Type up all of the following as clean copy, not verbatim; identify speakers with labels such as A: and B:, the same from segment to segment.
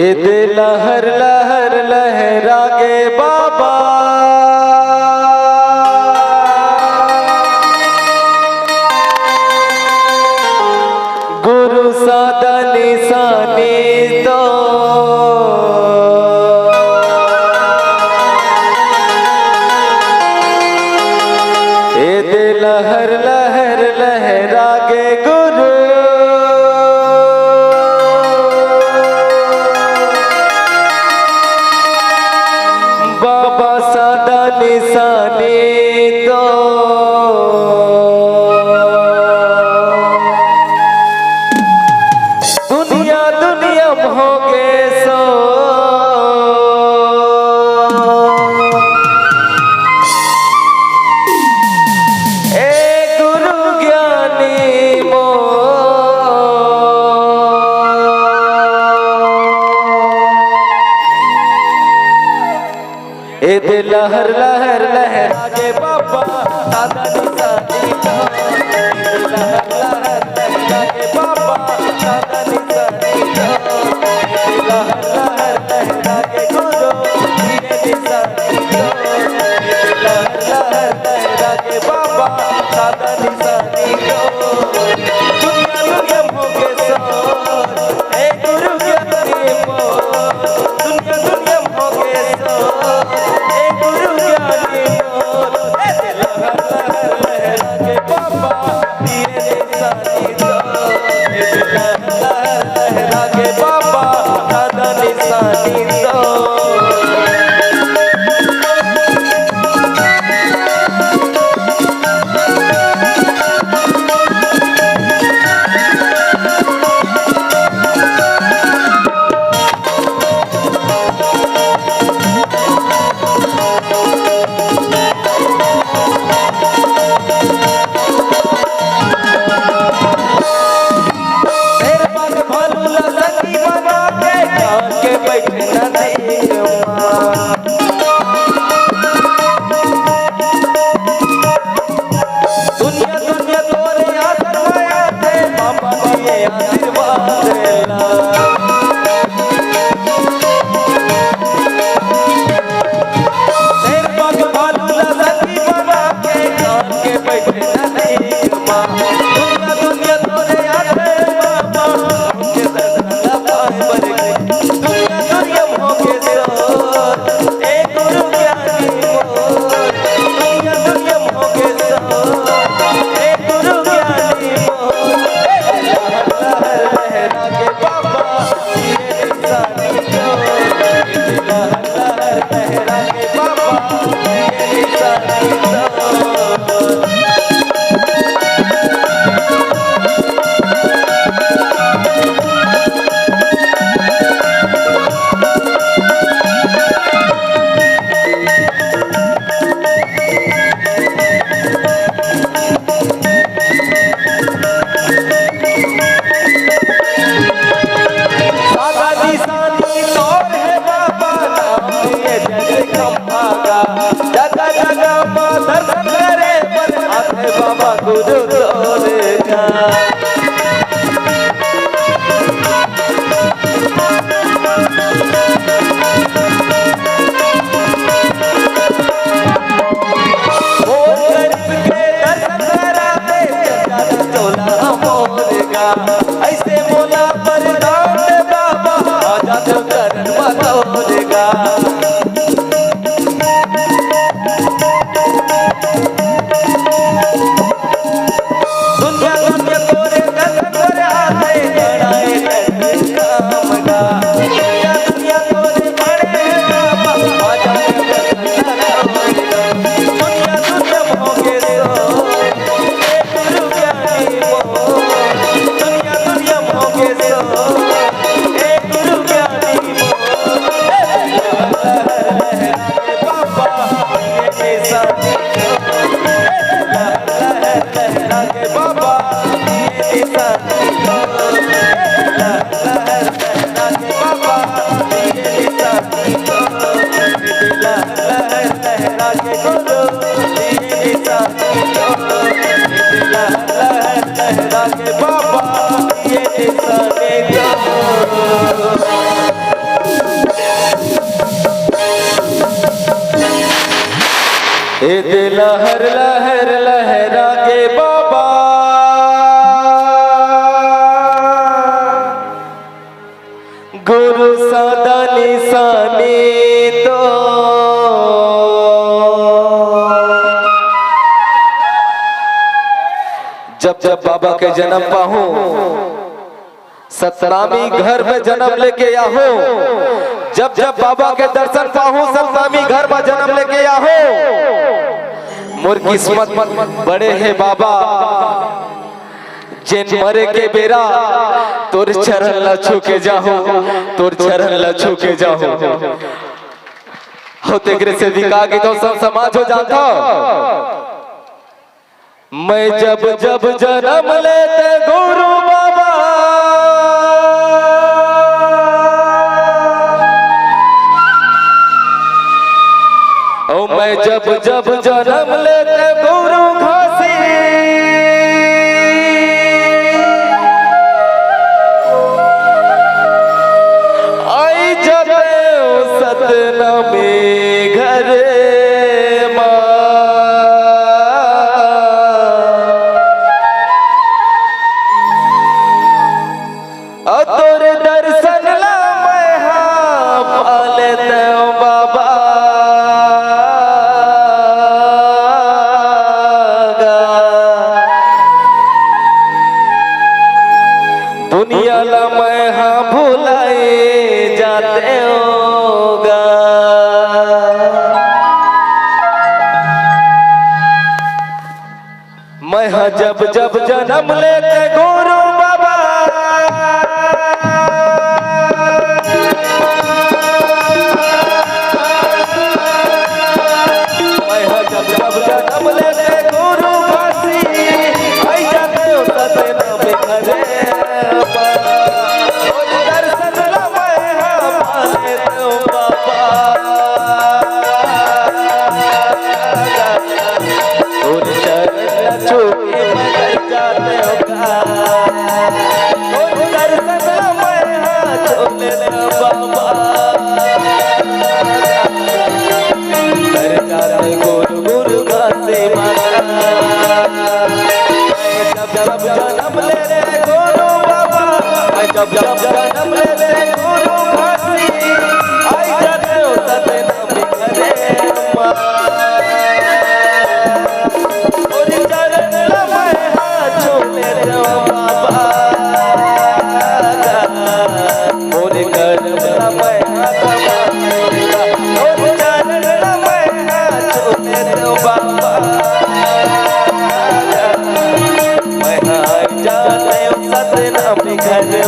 A: ईद लहर लहर लहरा के बाबा गुरु सादा निशानी तो ईद लहर लहर लहरा के गुरु बाबा सादा निशानी तो दुनिया दुनिया भोगे सो ए गुरु ज्ञानी मो ईद लहर लहर लहरा के बाबा सादा निशानी तो ईद लहर लहर लहरा के बाबा सादा निशानी तो ईद लहर लहर लहरा के गुरु मेरे निशानी तो ईद लहर लहर लहरा के बाबा सादा निशानी तो दुनिया दुनिया भोगे सो ए गुरु ज्ञानी मो दुनिया दुनिया भोगे सो गुरु ज्ञानी मोर लहर लहर लहरा के बाबा लहर लहर लहरा के बाबा गुरु सादा निशानी तो जब जब बाबा के जन्म पाहूं सतनामी घर में जन्म लेके आहो, जब जब बाबा के दर्शन पाहूं सतनामी घर में जन्म लेके आहो। मोर किस्मत बड़े है बाबा जिन मरे के बेरा तोर चरण ला छू के जाहो, तोर चरण ला छू के जाहो। हो तेरे से दिखा के तो सब समाज हो जाता। मैं जब जब जन्म लेते गुरु बाबा ओ मैं जब जब जन्म लेते गुरु घासी आई जाते सतनामी घरे तोरे दर्शन ला मैं हाँ पाले दो बाबा दुनिया ला मैं हाँ भुलाए जाते होगा। मैं हाँ जब जब जन्म लेते गुरु बाबा जब जब जन्म लेते गुरु घासी आई जाते हो सतनामी घरे और चरण ला मैं हाथ छोड़े रो बाबा और कर्म ला मैं और चरण ला मैं हाथ छोड़े रो बाबा मैं आई जाते हो सतनामी घरे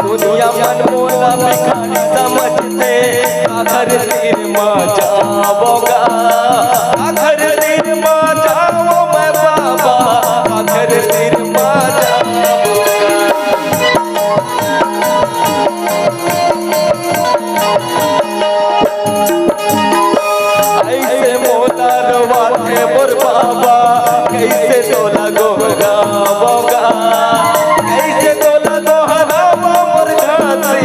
A: दुनिया मन मोला भिखारी समझते आखिर दिन में जाओगा, आखिर दिन में जाओ मैं बाबा आखिर दिन में जाओगा। ऐसे मोला रवाते मोर बाबा कैसे तोला गोहरावोगा, कैसे तोला गोहरावा मोर घासी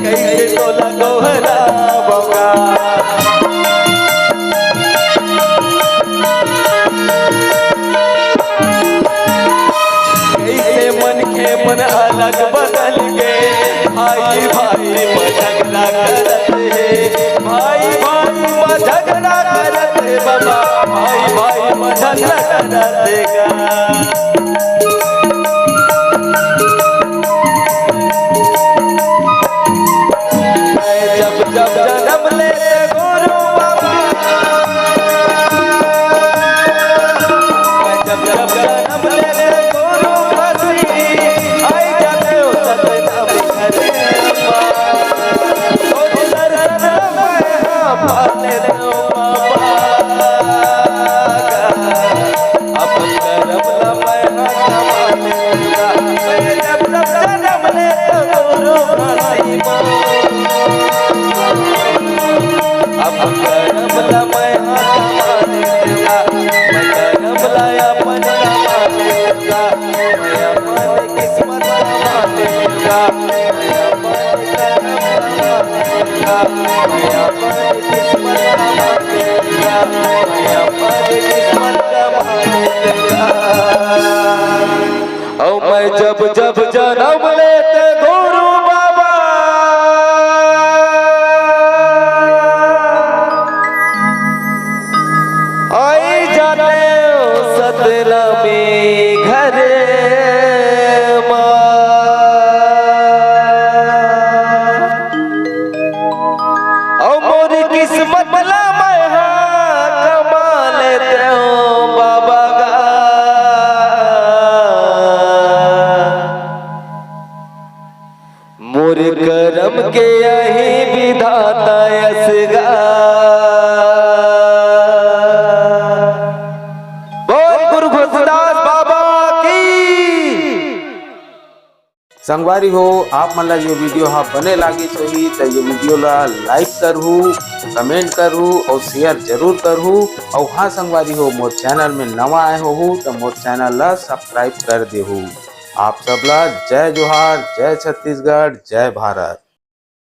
A: कैसे तोला गोहरावोगा। कैसे मन के मन अलग बदल के भाई भाई में झगड़ा करते भाई भाई में झगड़ा करते बाबा भाई भाई में झगड़ा करते जब जब जन्म लेते गुरु बाबा जब जब जन्म लेते गुरु घासी आई जाते हो सतनामी घरे दर्शन मैं हाँ पाले दो बाबा अब करम मैं अपन किस्मत का मालिक मैं अपन किस्मत का मालिक और मैं जब जब जन्म लेते गुरु बाबा आई जाने सतला में घरे किस्मत ला मैं कमा लेते हूँ बाबा का मोर करम के यही विधाता यसगा बोल गुरु घोषदास बाबा की।
B: संगवारी हो आप मन ला ये वीडियो हाँ बने लागी सही तो ये वीडियो ला लाइक करहू, कमेंट करहू और शेयर जरूर करहू। और हाँ संगवारी हो मोर चैनल में नवा आए हो तो मोर चैनल ला सब्सक्राइब कर देहू। आप सबला जय जोहार, जय छत्तीसगढ़, जय भारत।